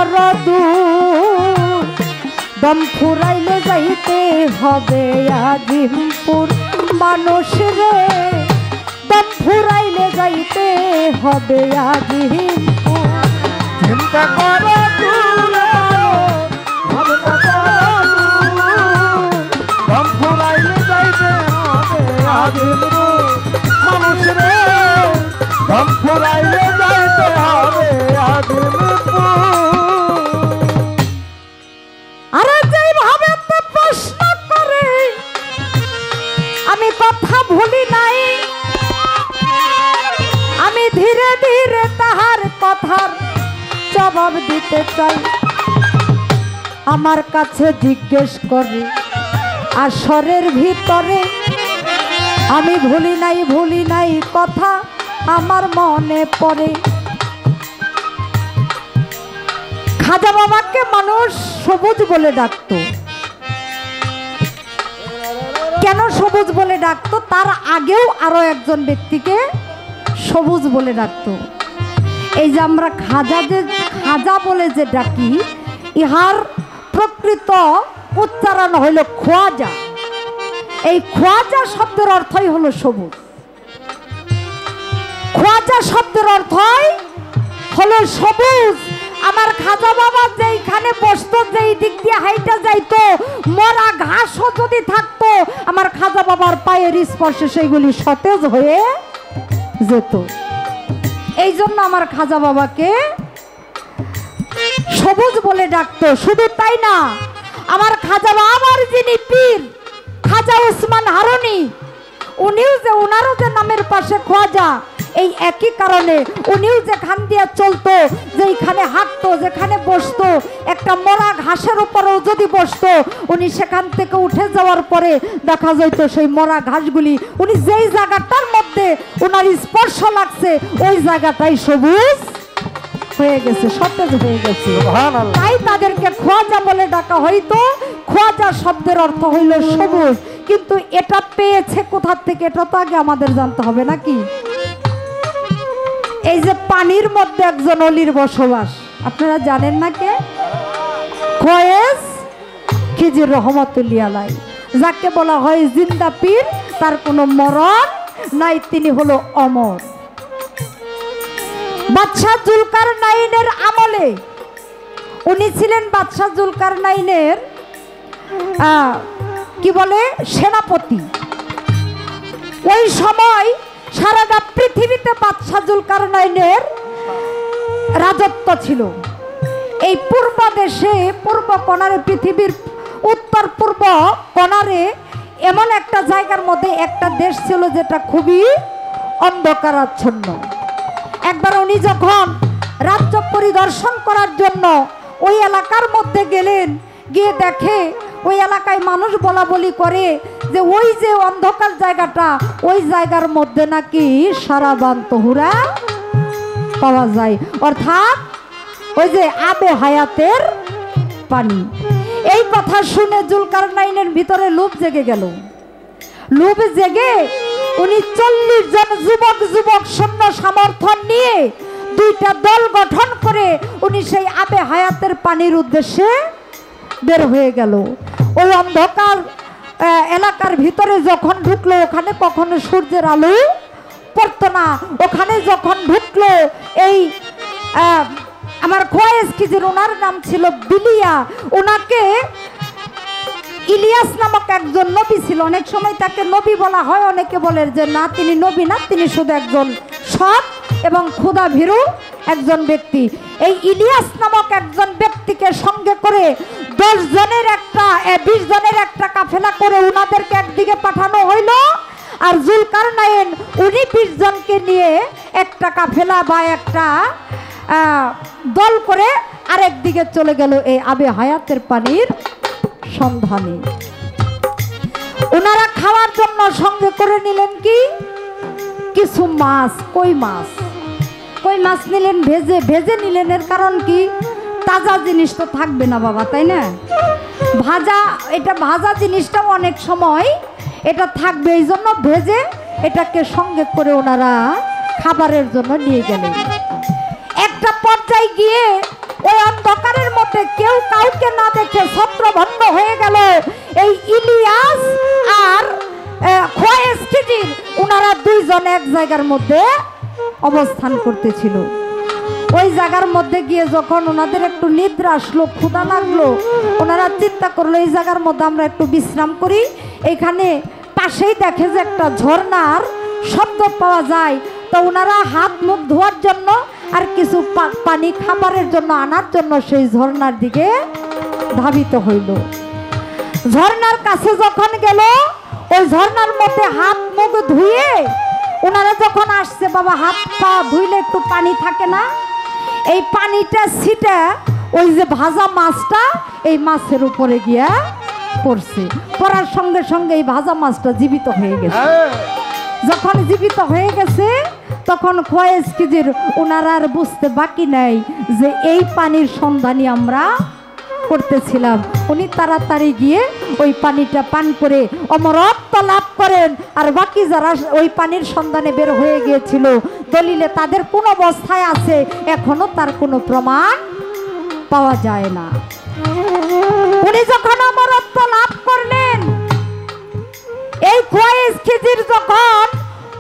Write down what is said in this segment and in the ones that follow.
বড় দূর দম ফুরাইলে যাইতে হবে আজিমপুর মানুষ রে দম ফুরাইলে যাইতে হবে আজিমপুর চিন্তা করো দম ফুরাইলে যাইতে হবে আজিমপুর মানুষ রে দম ফুরাইলে যাইতে হবে আজিমপুর। আরে যেইভাবে তো প্রশ্ন করে আমি কথা ভুলি নাই আমি ধীরে ধীরে তাহার কথার জবাব দিতে চাই আমার কাছে জিজ্ঞেস করে আসরের ভিতরে আমি ভুলি নাই কথা আমার মনে পড়ে খাজা বাবাকে মানুষ সবুজ বলে ডাকতো কেন সবুজ বলে ডাকতো তার আগেও আরো একজন ব্যক্তিকে সবুজ বলে ডাকতো এই যে আমরা খাজা বলে যে ডাকি ইহার প্রকৃত উচ্চারণ হইল খোয়াজা এই খোয়াজা শব্দের অর্থই হলো সবুজ খোয়াজা শব্দের অর্থই হলো সবুজ আমার খাজা বাবা যেইখানে বসতো যেই দিক দিয়ে হাইটা যাইতো মরা ঘাসও যদি থাকতো আমার খাজা বাবার পায়ের স্পর্শে সেইগুলি সতেজ হয়ে যেত এই জন্য আমার খাজা বাবাকে সবুজ বলে ডাকতো শুধু তাই না আমার খাজা বাবার যিনি পীর খাজা উসমান হারুনি উনিও যে উনারও যে নামের পাশে খোয়াজা এই একই কারণে উনিও যেখান দিয়ে চলতো যেখানে হাঁটতো যেখানে বসতো একটা মরা ঘাসের উপরেও যদি বসতো উনি সেখান থেকে উঠে যাওয়ার পরে দেখা যেত সেই মরা ঘাসগুলি উনি যেই জায়গাটার মধ্যে ওনার স্পর্শ লাগছে ওই জায়গাটাই সবুজ হয়ে গেছে সতেজ হয়ে গেছে তাই তাদেরকে খোয়াজা বলে ডাকা হইতো খোয়াজা শব্দের অর্থ হইল সবুজ কিন্তু এটা পেয়েছে কোথা থেকে এটা তো আগে আমাদের জানতে হবে নাকি এই যে পানির মধ্যে একজন অলির বসবাস আপনারা জানেন না কে খোয়েজ খিজির রহমতুল্লাহ আলাইহি যাকে বলা হয় জিন্দা পীর তার কোনো মরণ নাই তিনি হলো অমর বাদশাহ জুলকারনাইনের আমলে উনি ছিলেন বাদশাহ জুলকারনাইনের কি বলে সেনাপতি ওই সময় সারাটা পৃথিবীতে বাদশাহ জুলকারনাইনের রাজত্ব ছিল এই পূর্ব দেশে পূর্ব কোণারে পৃথিবীর উত্তর পূর্ব কোণারে এমন একটা জায়গার মধ্যে একটা দেশ ছিল যেটা খুবই অন্ধকারাচ্ছন্ন একবার উনি যখন রাজ্য পরিদর্শন করার জন্য ওই এলাকার মধ্যে গেলেন গিয়ে দেখে ওই এলাকায় মানুষ বলা বলি করে যে ওই যে অন্ধকার জায়গাটা ওই জায়গার মধ্যে নাকি সারাবান তহুরা পাওয়া যায় অর্থাৎ ওই যে আবে হায়াতের পানি এই কথা শুনে জুলকারনাইনের ভিতরে লোভ জেগে গেল লোভ জেগে উনি 40 জন যুবক সৈন্য সমর্থন নিয়ে দুইটা দল গঠন করে উনি সেই আবে হায়াতের পানির উদ্দেশ্যে বের হয়ে গেল ওই অন্ধকার এলাকার ভিতরে যখন ঢুকলো ওখানে কখনো সূর্যের আলো পড়তো না ওখানে যখন ঢুকলো এই আমার খোয়েজ খিজির ওনার নাম ছিল বিলিয়া ওনাকে ইলিয়াস নামক একজন নবী ছিল অনেক সময় তাকে নবী বলা হয় অনেকে বলে যে না তিনি নবী না তিনি শুধু একজন সৎ এবং ক্ষুধা ভীরু একজন ব্যক্তি এই ইলিয়াস নামক একজন ব্যক্তিকে সঙ্গে করে 10 জনের একটা 20 জনের একটা কাফেলা করে উনাদেরকে একদিকে পাঠানো হইল আর জুলকারনাইন উনি 20 জনকে নিয়ে একটা কাফেলা বা একটা দল করে আরেক দিকে চলে গেল এই আবে হায়াতের পানির সন্ধানে ওনারা খাওয়ার জন্য সঙ্গে করে নিলেন কি কিছু মাছ কই মাছ নিলেন ভেজে নিলেন এর কারণ কি তাজা জিনিস তো থাকবে না বাবা তাই না ভাজা জিনিসটাও অনেক সময় এটা থাকবে এই জন্য ভেজে এটাকে সঙ্গে করে ওনারা খাবারের জন্য নিয়ে গেলেন একটা পর্যায়ে গিয়ে ওই অন্ধকারে ঘটে কেউ কাউকে না দেখে ছত্রভঙ্গ হয়ে গেল। এই ইলিয়াস আর খোয়েজ খিজির ওনারা দুইজন এক জায়গার মধ্যে অবস্থান করতেছিল। ওই জায়গার মধ্যে গিয়ে যখন ওনাদের একটু নিদ্রা আসলো, ক্ষুধা লাগলো, ওনারা চিন্তা করলো এই জায়গার মধ্যে আমরা একটু বিশ্রাম করি। এখানে পাশেই দেখে যে একটা ঝর্ণার শব্দ পাওয়া যায়। তো ওনারা হাত মুখ ধোয়ার জন্য আর কিছু পানি খাবারের জন্য আনার জন্য সেই ঝর্ণার দিকে ধাবিত হইল। ঝর্ণার কাছে যখন গেল, ওই ঝর্ণার মধ্যে হাত মুখ ধুয়ে ওনারা যখন আসছে, বাবা হাত পা ধুইলে একটু পানি থাকে না, এই পানিটা ছিটা ওই যে ভাজা মাছটা এই মাছের উপরে গিয়া পড়ছে। পড়ার সঙ্গে সঙ্গে এই ভাজা মাছটা জীবিত হয়ে গেছে। যখন জীবিত হয়ে গেছে তখন খোয়েজ খিজির ওনারা আর বুঝতে বাকি নাই যে এই পানির সন্ধানই আমরা করতেছিলাম। উনি তাড়াতাড়ি গিয়ে ওই পানিটা পান করে অমরত্ব লাভ করেন। আর বাকি যারা ওই পানির সন্ধানে বের হয়ে গিয়েছিল, দলিলে তাদের কোন অবস্থায় আছে এখনো তার কোনো প্রমাণ পাওয়া যায় না। উনি যখন অমরত্ব লাভ করলেন, এই খোয়েজ খিজির যখন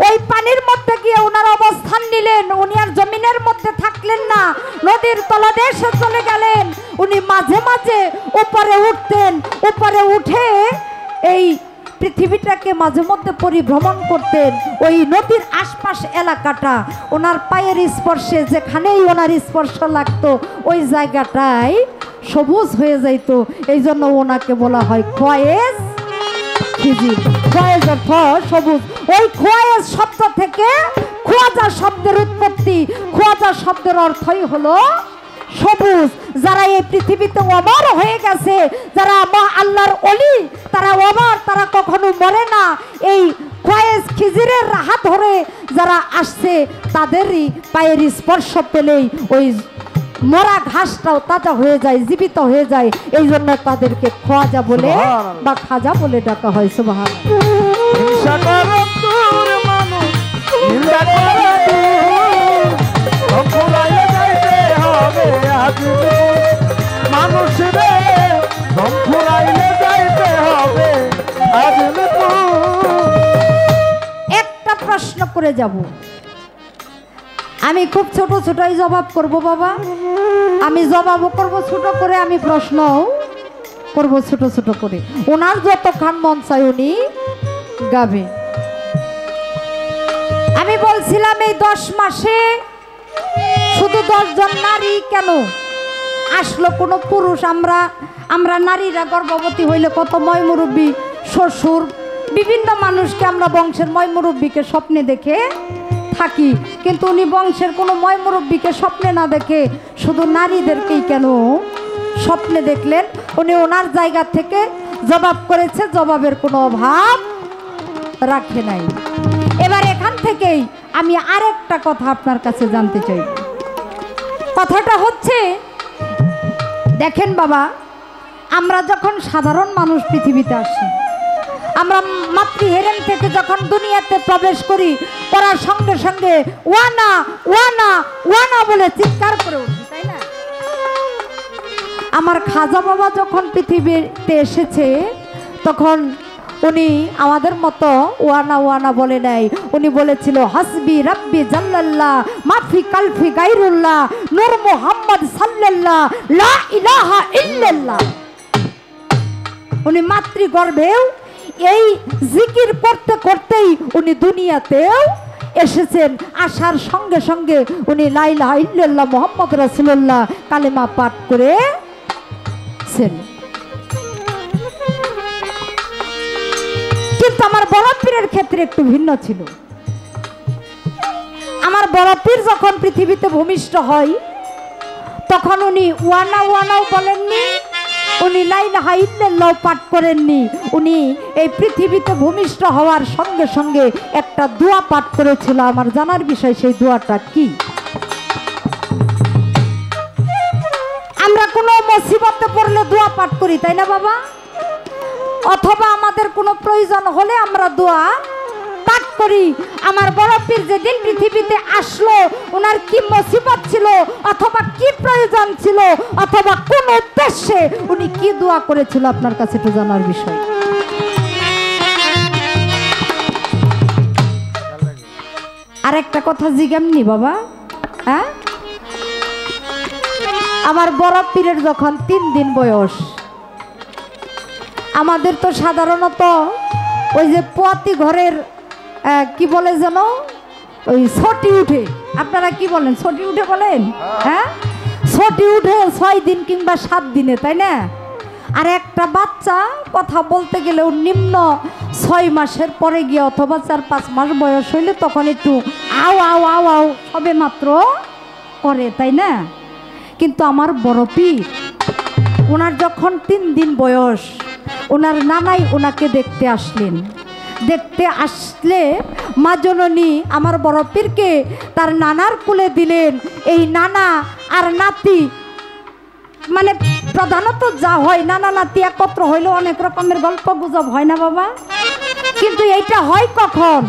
ওই পানির মধ্যে গিয়ে ওনার অবস্থান নিলেন, উনি আর জমিনের মধ্যে থাকলেন না, নদীর তলদেশে চলে গেলেন। উনি মাঝে মাঝে উপরে উঠতেন, উপরে উঠে এই পৃথিবীটাকে মাঝে মধ্যে পরিভ্রমণ করতেন। ওই নদীর আশপাশ এলাকাটা ওনার পায়ের স্পর্শে যেখানেই ওনার স্পর্শ লাগতো ওই জায়গাটাই সবুজ হয়ে যাইত। এই জন্য ওনাকে বলা হয় খোয়েজ খিজির। খোয়েজ অর্থ সবুজ। ওই খোয়েজ শব্দ থেকে খোয়াজা শব্দের উৎপত্তি। খোয়াজা শব্দের অর্থই হলো সবুজ। যারা এই পৃথিবীতে অমর হয়ে গেছে, যারা আল্লাহর ওলি, তারা অমর, তারা কখনো মরে না। এই খোয়েজ খিজিরের হাত ধরে যারা আসছে তাদেরই পায়ের স্পর্শ পেলেই ওই মরা ঘাসটাও তাজা হয়ে যায়, জীবিত হয়ে যায়। এই জন্য তাদেরকে খোয়াজা বলে বা খাজা বলে ডাকা হয়। একটা প্রশ্ন করে যাব, আমি খুব ছোট ছোটই জবাব করব বাবা। আমি জবাবও করব ছোট করে, আমি প্রশ্নও করব ছোট ছোট করে। ওনার যতক্ষণ মন চায় উনি গাবে। আমি বলছিলাম এই 10 মাসে শুধু 10 জন নারী কেন আসলো, কোনো পুরুষ? আমরা নারীরা গর্ভবতী হইলে কত ময় মুরব্বী, শ্বশুর, বিভিন্ন মানুষকে আমরা বংশের ময় মুরব্বীকে স্বপ্নে দেখে থাকি, কিন্তু উনি বংশের কোনো ময় মুরব্বীকে স্বপ্নে না দেখে শুধু নারীদেরকেই কেন স্বপ্নে দেখলেন? উনি ওনার জায়গা থেকে জবাব করেছে, জবাবের কোনো অভাব রাখে নাই। এবার এখান থেকেই আমি আরেকটা কথা আপনার কাছে জানতে চাই। কথাটা হচ্ছে, দেখেন বাবা, আমরা যখন সাধারণ মানুষ পৃথিবীতে আসি, আমরা মাতৃহেরেম থেকে যখন দুনিয়াতে প্রবেশ করি, করার সঙ্গে সঙ্গে ওয়ানা ওয়ানা ওয়ানা বলে চিৎকার করে উঠি, তাই না? আমার খাজা বাবা যখন পৃথিবীতে এসেছে তখন উনি আমাদের মতো ওয়ানা ওয়ানা বলে নাই। উনি বলেছিল হাসবি রাব্বি জাল্লাল্লাহ মাফি কালফি গায়রুল্লাহ নূর মুহাম্মদ সাল্লাল্লাহ লা ইলাহা ইল্লাল্লাহ। উনি মাতৃগর্ভেও এই জিকির করতে করতেই উনি দুনিয়াতেও এসেছেন। আসার সঙ্গে সঙ্গে উনি লা ইলাহা ইল্লাল্লাহ মুহাম্মদ রাসূলুল্লাহ কালেমা পাঠ করেছেন। কিন্তু আমার বড় পীরের ক্ষেত্রে একটু ভিন্ন ছিল। আমার বড় পীর যখন পৃথিবীতে ভূমিষ্ঠ হয় তখন উনি ওয়ানা ওয়ানাও বলেননি, উনি লা ইলাহা ইল্লাল্লাহ পাঠ করেননি। উনি এই পৃথিবীতে ভূমিষ্ঠ হওয়ার সঙ্গে সঙ্গে একটা দোয়া পাঠ করেছিল। আমার জানার বিষয় সেই দোয়াটা কি? আমরা কোনো মুসিবতে পড়লে দোয়া পাঠ করি, তাই না বাবা? অথবা আমাদের কোনো প্রয়োজন হলে আমরা দোয়া পাঠ করি। আমার বড় পীর যেদিন পৃথিবীতে আসলো, ওনার কি মুসিবত ছিল অথবা কি প্রয়োজন ছিল অথবা কোন উদ্দেশ্যে উনি কি দোয়া করেছিল আপনার কাছে একটু জানার বিষয়। আর একটা কথা জিজ্ঞামনি বাবা, হ্যাঁ, আমার বড় পীরের যখন 3 দিন বয়স, আমাদের তো সাধারণত ওই যে পোয়াতি ঘরের কি বলে যেন ওই ছটি উঠে, আপনারা কি বলেন, ছটি উঠে বলেন, হ্যাঁ, ছটি উঠে 6 দিন কিংবা 7 দিনে, তাই না? আর একটা বাচ্চা কথা বলতে গেলেও নিম্ন 6 মাসের পরে গিয়ে অথবা 4-5 মাস বয়স হইলে তখন একটু আও আও আও আও সবে মাত্র করে, তাই না? কিন্তু আমার বড় পীর, ওনার যখন 3 দিন বয়স, ওনার নানাই ওনাকে দেখতে আসলেন। দেখতে আসলে মা জননী আমার বড় পীরকে তার নানার কোলে দিলেন। এই নানা আর নাতি, মানে প্রধানত যা হয় নানা নাতি একত্র হইলে অনেক রকমের গল্প গুজব হয় না বাবা? কিন্তু এইটা হয় কখন?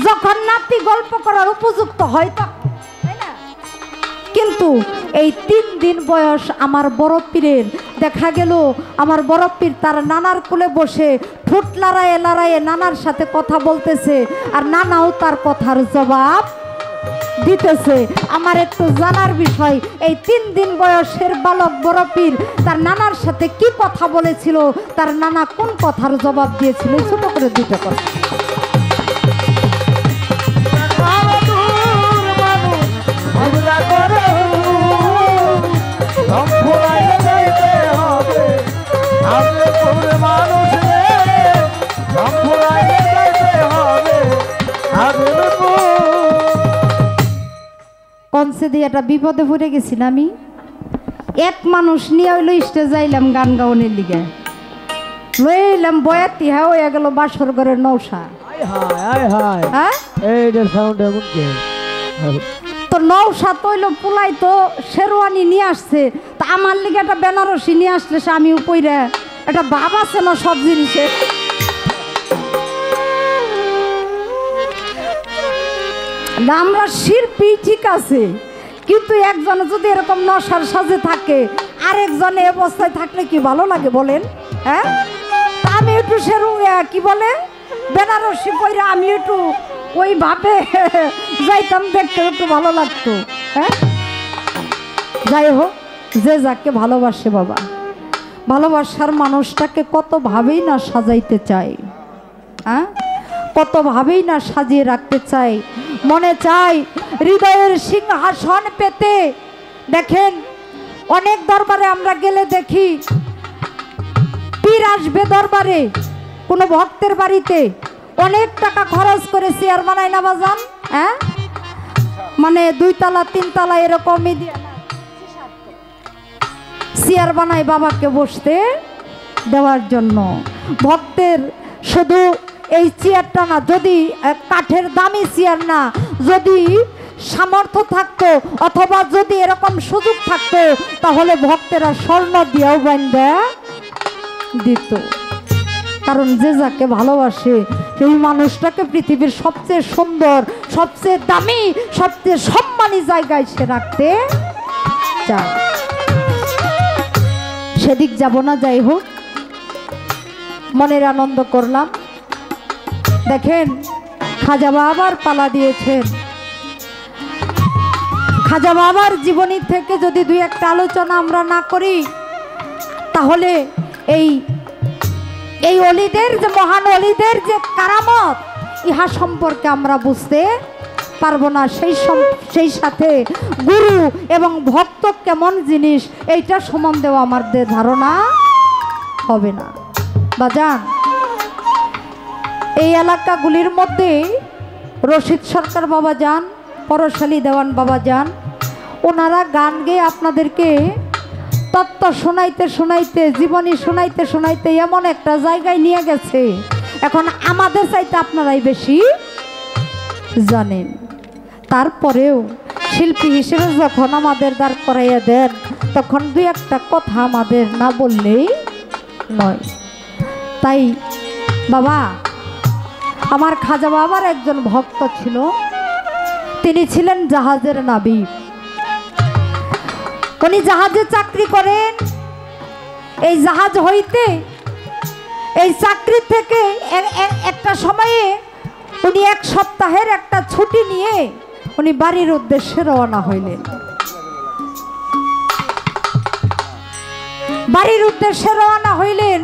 যখন নাতি গল্প করার উপযুক্ত হয় তখন, তাই না? কিন্তু এই 3 দিন বয়স আমার বড় পীরের, দেখা গেল আমার বড় পীর তার নানার কোলে বসে ঠোঁট লড়াইয়ে লড়াইয়ে নানার সাথে কথা বলতেছে, আর নানাও তার কথার জবাব দিতেছে। আমার একটু জানার বিষয়, এই 3 দিন বয়সের বালক বড় পীর তার নানার সাথে কি কথা বলেছিল, তার নানা কোন কথার জবাব দিয়েছিল, ছোট করে 2টা কথা। কনসে দিয়ে একটা বিপদে পড়ে গেছি না আমি। এক মানুষ নিয়ে হইলো স্টেজ যাইলাম গান গাওয়ানোর লিগে, লইলাম বয়াতি, হ্যাঁ হয়ে গেল বাসর ঘরের নৌসা। হ্যাঁ, তো নৌসা তৈল পুলাই তো শেরওয়ানি নিয়ে আসছে, তা আমার লিগে একটা বেনারসি নিয়ে আসলে সে আমি উপরে একটা ভাব আছে না সব জিনিসে। না আমরা শিল্পী ঠিক আছে, কিন্তু একজনে যদি এরকম নশার সাজে থাকে, আরেকজনে অবস্থায় থাকলে কি ভালো লাগে বলেন? হ্যাঁ, তা আমি একটু সেরু কি বলে বেনারসি পইরা আমি একটু ওইভাবে যাইতাম, দেখতে একটু ভালো লাগতো। হ্যাঁ, যাই হোক, যে যাকে ভালোবাসে বাবা, ভালোবাসার মানুষটাকে কতভাবেই না সাজাইতে চাই, হ্যাঁ, কতভাবেই না সাজিয়ে রাখতে চাই। মনে চাই হৃদয়ের সিংহাসন পেতে। দেখেন অনেক দরবারে আমরা গেলে দেখি পীর আসবে দরবারে, কোনো ভক্তের বাড়িতে অনেক টাকা খরচ করে চেয়ার বানায় না বাজান, হ্যাঁ, মানে 2 তলা 3 তলা এরকমই চেয়ার বানায় বাবাকে বসতে দেওয়ার জন্য। ভক্তের শুধু এই চেয়ারটা না, যদি কাঠের দামি চেয়ার না, যদি সামর্থ্য থাকতো অথবা যদি এরকম সুযোগ থাকতো, তাহলে ভক্তেরা স্বর্ণ দিয়েও বান্ধা দিত। কারণ যে যাকে ভালোবাসে সেই মানুষটাকে পৃথিবীর সবচেয়ে সুন্দর, সবচেয়ে দামি, সবচেয়ে সম্মানী জায়গায় সে রাখতে চায়। সেদিক যাব না, যাই হোক, মনের আনন্দ করলাম। দেখেন খাজা বাবার পালা দিয়েছেন। খাজা বাবার জীবনী থেকে যদি 2-1টা আলোচনা আমরা না করি, তাহলে এই অলিদের যে মহান অলিদের যে কারামত, ইহা সম্পর্কে আমরা বুঝতে পারবো না। সেই সাথে গুরু এবং ভক্ত কেমন জিনিস, এইটা সম্বন্ধেও আমাদের ধারণা হবে না বাজান। এই এলাকাগুলির মধ্যে রশিদ সরকার বাবা যান, পরশালী দেওয়ান বাবা যান, ওনারা গান গেয়ে আপনাদেরকে তত্ত্ব শোনাইতে শোনাইতে, জীবনী শোনাইতে শোনাইতে এমন একটা জায়গায় নিয়ে গেছে, এখন আমাদের চাইতে আপনারাই বেশি জানেন। তারপরেও শিল্পী হিসেবে যখন আমাদের দাঁড় করাইয়া দেন, তখন 2-1টা কথা আমাদের না বললেই নয়। তাই বাবা, আমার খাজা বাবার একজন ভক্ত ছিল, তিনি ছিলেন জাহাজের নাবিক। উনি জাহাজে চাকরি করেন, এই জাহাজ হইতে এই চাকরি থেকে একটা সময়ে উনি 1 সপ্তাহের একটা ছুটি নিয়ে উনি বাড়ির উদ্দেশ্যে রওনা হইলেন। বাড়ির উদ্দেশ্যে রওনা হইলেন,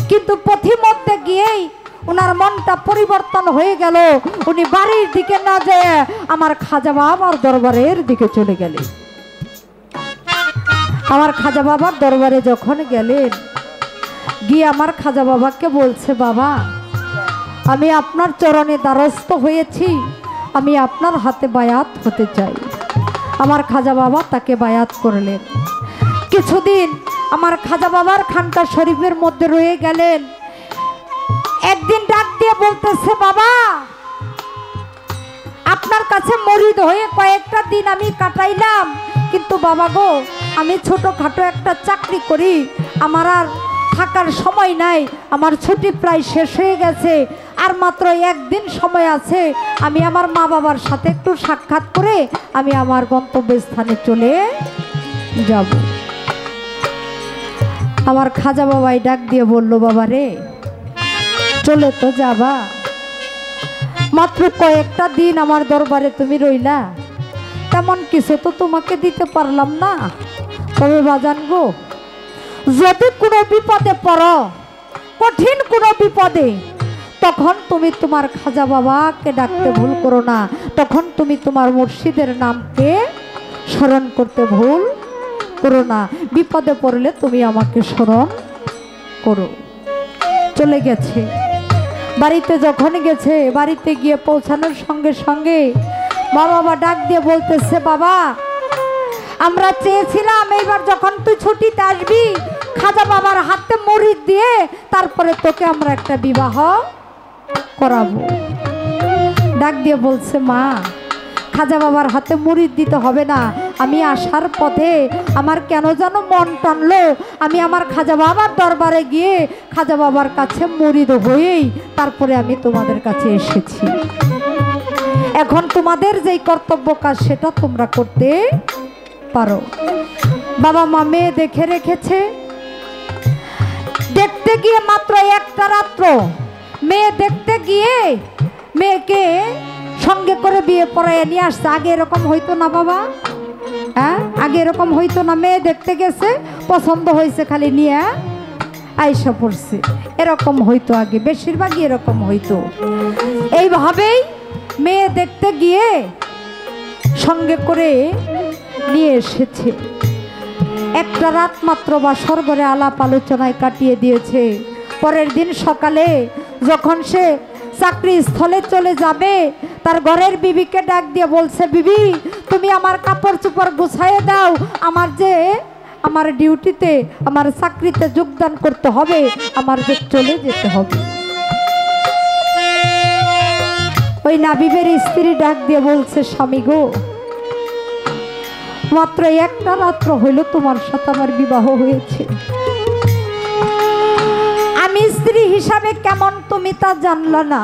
কিন্তু পথিমধ্যে গিয়েই ওনার মনটা পরিবর্তন হয়ে গেল। উনি বাড়ির দিকে না যেয়ে আমার খাজা বাবার দরবারের দিকে চলে গেলেন। আমার খাজা বাবার দরবারে যখন গেলেন, গিয়ে আমার খাজা বাবাকে বলছে, বাবা আমি আপনার চরণে দ্বারস্থ হয়েছি, আমি আপনার হাতে বায়াত হতে চাই। আমার খাজা বাবা তাকে বায়াত করলেন। কিছুদিন আমার খাজা বাবার খানকা শরীফের মধ্যে রয়ে গেলেন। একদিন ডাক দিয়ে বলতেছে, বাবা আপনার কাছে মরিদ হয়ে কয়েকটা দিন আমি কাটাইলাম, কিন্তু বাবা গো আমি ছোটখাটো একটা চাকরি করি, আমার আর থাকার সময় নাই, আমার ছুটি প্রায় শেষ হয়ে গেছে, আর মাত্র 1 দিন সময় আছে, আমি আমার মা বাবার সাথে একটু সাক্ষাৎ করে আমি আমার গন্তব্যস্থানে চলে যাব। আমার খাজা বাবাই ডাক দিয়ে বলল, বাবা রে চলে তো যাবা, মাত্র কয়েকটা দিন আমার দরবারে তুমি রইলা, তেমন কিছু তো তোমাকে দিতে পারলাম না। তবে বাজান গো, যদি কোনো বিপদে পড়ো, কঠিন কোনো বিপদে, তখন তুমি তোমার খাজা বাবাকে ডাকতে ভুল করো না, তখন তুমি তোমার মুর্শিদের নামকে স্মরণ করতে ভুল করো না। বিপদে পড়লে তুমি আমাকে স্মরণ করো। চলে গেছে। বাড়িতে যখন গেছে, বাড়িতে গিয়ে পৌঁছানোর সঙ্গে সঙ্গে মা বাবা ডাক দিয়ে বলতেছে, বাবা আমরা চেয়েছিলাম এইবার যখন তুই ছুটিতে আসবি, খাজা বাবার হাতে মুরিদ দিয়ে তারপরে তোকে আমরা একটা বিবাহ করাবো। ডাক দিয়ে বলছে, মা খাজা বাবার হাতে মুরিদ দিতে হবে না, আমি আসার পথে আমার কেন যেন মন টানলো, আমি আমার খাজা বাবার দরবারে গিয়ে খাজা বাবার কাছে মুরিদ হয়েই তারপরে আমি তোমাদের কাছে এসেছি। এখন তোমাদের যেই কর্তব্য কাজ সেটা তোমরা করতে পারো। বাবা মা মেয়ে দেখে রেখেছে। দেখতে গিয়ে মাত্র একটা রাত্র মেয়ে দেখতে গিয়ে মেয়েকে সঙ্গে করে বিয়ে পড়াইয়া নিয়ে আসছে। আগে এরকম হইতো না বাবা, হ্যাঁ আগে এরকম হইতো না। মেয়ে দেখতে গেছে, পছন্দ হয়েছে, খালি নিয়ে আইসা পড়ছে, এরকম হইতো আগে, বেশিরভাগই এরকম হইতো। এইভাবেই মেয়ে দেখতে গিয়ে সঙ্গে করে নিয়ে এসেছে। একটা রাত মাত্র বাসর ঘরে আলাপ আলোচনায় কাটিয়ে দিয়েছে। পরের দিন সকালে যখন সে চাকরি স্থলে চলে যাবে, তার ঘরের বিবিকে ডাক দিয়ে বলছে, বিবি তুমি আমার কাপড় চোপড় গুছাইয়ে দাও, আমার ডিউটিতে, আমার চাকরিতে যোগদান করতে হবে, আমার যে চলে যেতে হবে। ওই নাবিবের স্ত্রী ডাক দিয়ে বলছে, স্বামী গো মাত্র একটা রাত্র হইল তোমার সাথে আমার বিবাহ হয়েছে, আমি স্ত্রী হিসাবে কেমন তুমি তা জানলা না,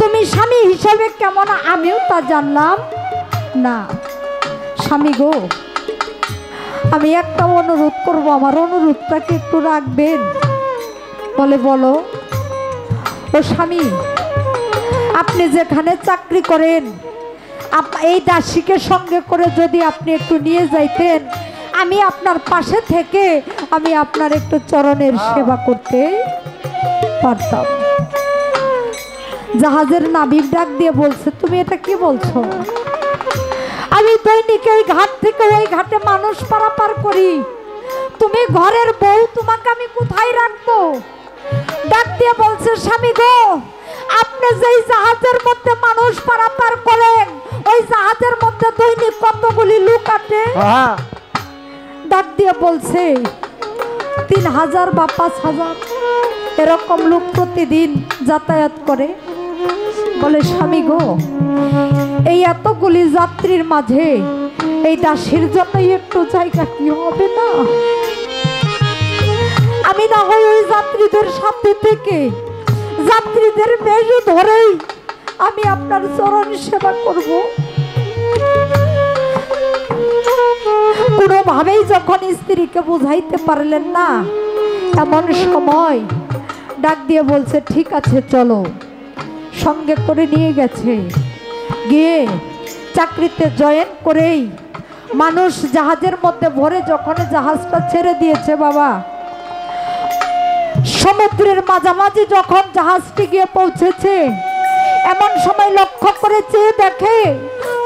তুমি স্বামী হিসাবে কেমন আমিও তা জানলাম না। স্বামী গো আমি একটা অনুরোধ করব, আমার অনুরোধটাকে একটু রাখবেন। বলে বলো। ও স্বামী, আপনি যেখানে চাকরি করেন এই দাসীকে সঙ্গে করে যদি আপনি একটু নিয়ে যাইতেন, আমি আপনার পাশে থেকে আমি আপনার একটু চরণের সেবা করতে পারতাম। জাহাজের নাবিক ডাক দিয়ে বলছে, তুমি এটা কি বলছো? আমি দৈনিক এই ঘাট থেকে ওই ঘাটে মানুষ পারাপার করি, তুমি ঘরের বউ, তোমাকে আমি কোথায় রাখবো? ডাক দিয়ে বলছে, স্বামী গো আপনি যেই জাহাজের মধ্যে মানুষ পারাপার করেন, ওই জাহাজের মধ্যে দৈনিক কতগুলি লোক আছে? ডাক দিয়ে বলছে 3000 বা 5000 এরকম লোক প্রতিদিন যাতায়াত করে। বলে স্বামী গো এই এতগুলি যাত্রীর মাঝে এই দাসীর জন্য একটু জায়গা কি হবে না? আমি না হয় ওই যাত্রীদের সাথে থেকে যাত্রীদের বেশ ধরেই আমি আপনার চরণ সেবা করব। কোনোভাবেই যখন স্ত্রীকে বুঝাইতে পারলেন না, এমন সময় ডাক দিয়ে বলছে ঠিক আছে চলো। সঙ্গে করে নিয়ে গেছে, গিয়ে চাকরিতে জয়েন করেই মানুষ জাহাজের মধ্যে ভরে যখন জাহাজটা ছেড়ে দিয়েছে বাবা, সমুদ্রের মাঝামাঝি যখন জাহাজটি গিয়ে পৌঁছেছে, এমন সময় লক্ষ্য করে চেয়ে দেখে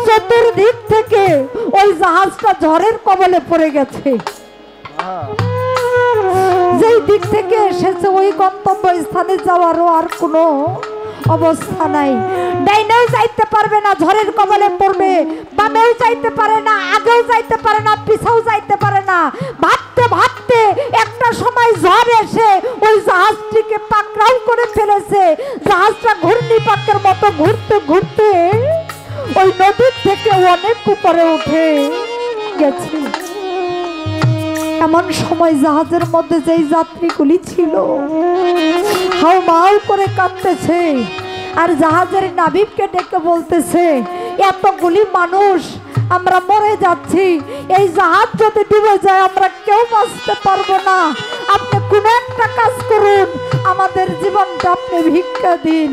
চতুর্দিক থেকে ওই জাহাজটা ঝড়ের কবলে পড়ে গেছে। যেই দিক থেকে এসেছে ওই গন্তব্য স্থানে যাওয়ারও আর কোনো অবস্থা নাই। ডাইনেও যাইতে পারবে না, ঝড়ের কবলে পড়বে, বামেও যাইতে পারে না, আগেও যাইতে পারে না, পিছেও যাইতে পারে না। ভাবতে ভাবতে একটা সময় ঝড় এসে ওই জাহাজটিকে পাকড়াও করে ফেলেছে। জাহাজটা ঘূর্ণিপাকের মতো ঘুরতে ঘুরতে ওই নদীর থেকে অনেক উপরে উঠে গেছে। এমন সময় জাহাজের মধ্যে যেই যাত্রীগুলি ছিল হাউমাউ করে কাঁদতেছে, আর জাহাজের নাবিককে ডেকে বলতেছে এতগুলি মানুষ আমরা মরে যাচ্ছি, এই জাহাজ যদি ডুবে যায় আমরা কেউ বাঁচতে পারবো না, আপনি কোন একটা কাজ করুন, আমাদের জীবনটা আপনি ভিক্ষা দিন।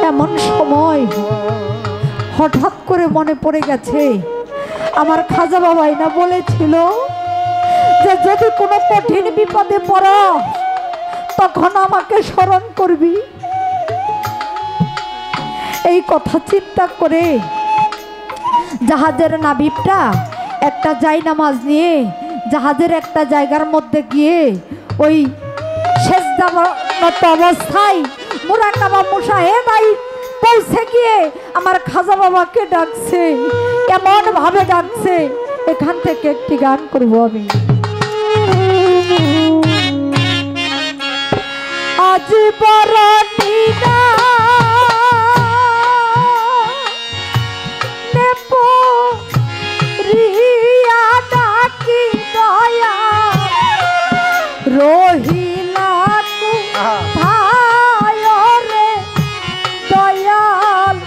এমন সময় হঠাৎ করে মনে পড়ে গেছে আমার খাজা বাবাই না বলেছিল যে যদি কোনো কঠিন বিপদে পড়ো তখন আমাকে স্মরণ করবি। এই কথা চিন্তা করে জাহাজের নাবিকটা একটা জায়নামাজ নিয়ে জাহাজের একটা জায়গার মধ্যে গিয়ে ওই সেজদারত অবস্থায় মুরাকাবা মুশাহেদায় পৌঁছে গিয়ে আমার খাজা বাবাকে ডাকছে, এমন ভাবে ডাকছে। এখান থেকে একটি গান করবো আমি। আজ বড় টিনা নেপো রিয়া ডাকি দয়া রহিলা কোথায় রে দয়াল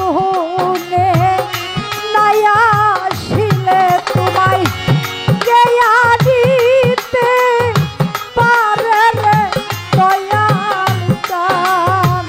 শুনে নাই আসিলে তোমায় গেয়া দিতে পারে রে দয়াল চাঁদ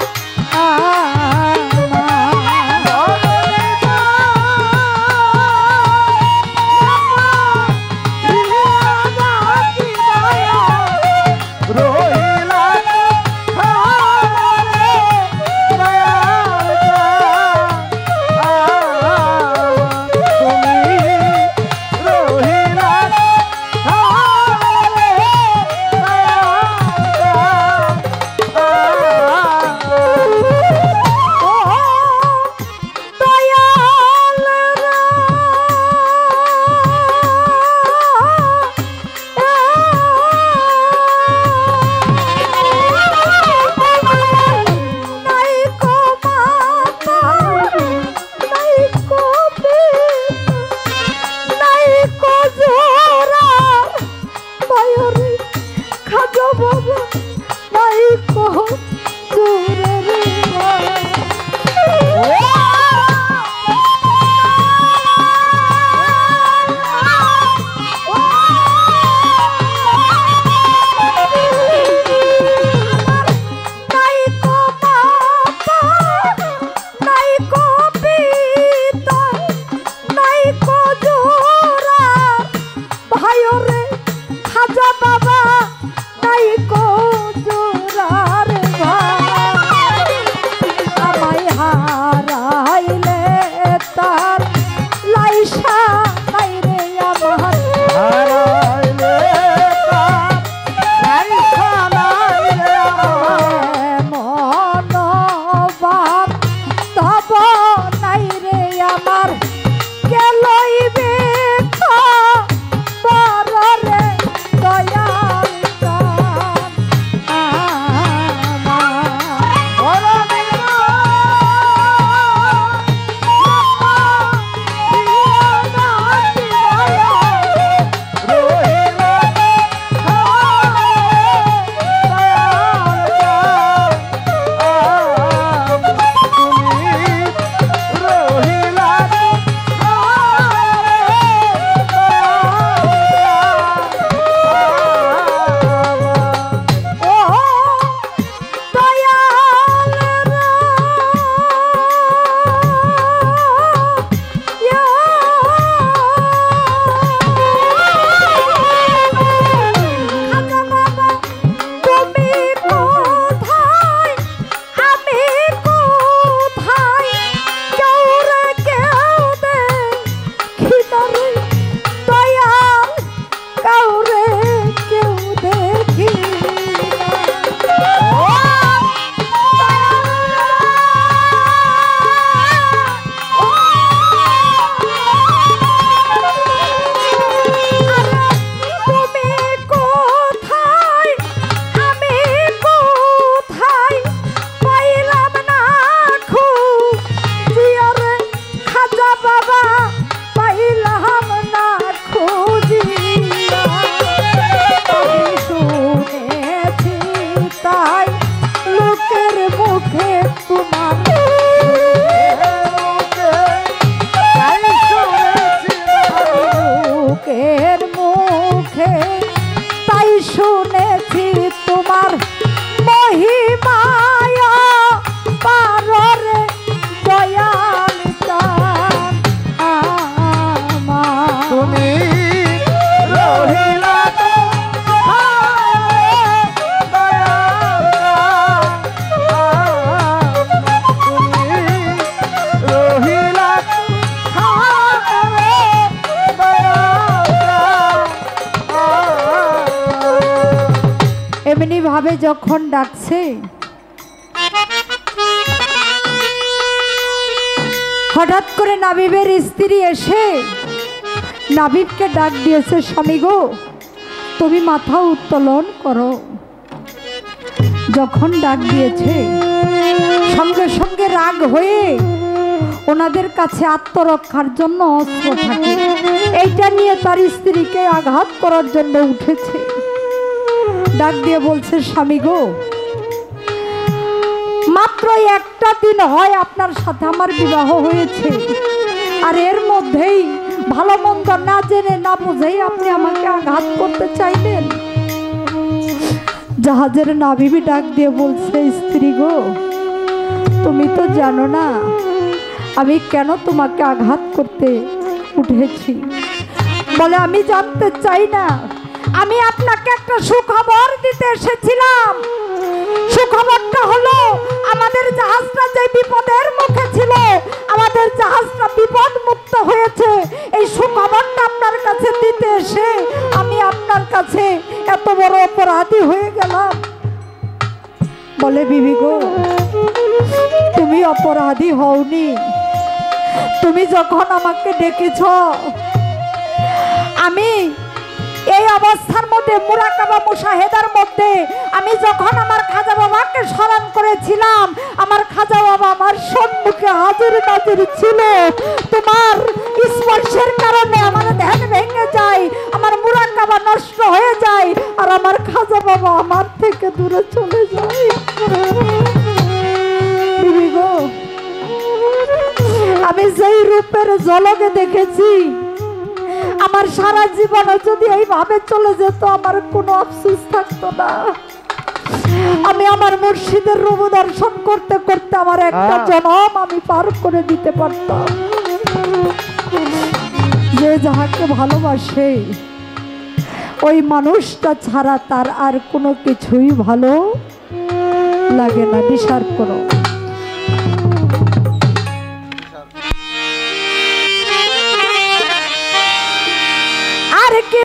ভাবে যখন ডাকছে হঠাৎ করে নাবিবের স্ত্রী এসে নাবিবকে ডাক দিয়েছে, স্বামী গো তুমি মাথা উত্তোলন করো। যখন ডাক দিয়েছে সঙ্গে সঙ্গে রাগ হয়ে ওনাদের কাছে আত্মরক্ষার জন্য অস্ত্র থাকে, এইটা নিয়ে তার স্ত্রীকে আঘাত করার জন্য উঠেছে। ডাক দিয়ে বলছে, স্বামী গো মাত্র এই একটা দিন হয় আপনার সাথে আমার বিবাহ হয়েছে, আর এর মধ্যেই ভালো মন্দ না জেনে না বুঝেই আপনি আমাকে আঘাত করতে চাইলেন। জাহাজের নাবিক ডাক দিয়ে বলছে, স্ত্রী গো, তুমি তো জানো না আমি কেন তোমাকে আঘাত করতে উঠেছি। বলে, আমি জানতে চাই না, আমি আপনাকে একটা সুখবর দিতে এসেছিলাম। সুখবরটা হলো আমাদের জাহাজটা যে বিপদের মুখে ছিল, আমাদের জাহাজটা বিপদ মুক্ত হয়েছে। এই সুখবরটা আপনার কাছে দিতে এসে আমি আপনার কাছে এত বড় অপরাধী হয়ে গেলাম। বলে, বিবি গো, তুমি অপরাধী হওনি। তুমি যখন আমাকে ডেকেছ, আমি এই অবস্থার মধ্যে মুরাকাবা মুশাহেদার মধ্যে আমি যখন আমার খাজা বাবাকে স্মরণ করেছিলাম, আমার খাজা বাবা আমার সম্মুখে হাজির নাজির ছিল। তোমার স্পর্শের কারণে আমার ধ্যান ভেঙে যায়, আমার মুরাকাবা নষ্ট হয়ে যায়, আর আমার খাজা বাবা আমার থেকে দূরে চলে যায়। বিবি গো, আমি যেই রূপের ঝলকে দেখেছি, আমার সারা জীবনে যদি এইভাবে চলে যেত আমার কোনো আফসোস থাকতো না। আমি আমার মুর্শিদের রূপ দর্শন করতে করতে আমার একটা জন্ম আমি পার করে দিতে পারতাম। যে যাহাকে ভালোবাসে ওই মানুষটা ছাড়া তার আর কোনো কিছুই ভালো লাগে না। বিচার করো। আর কি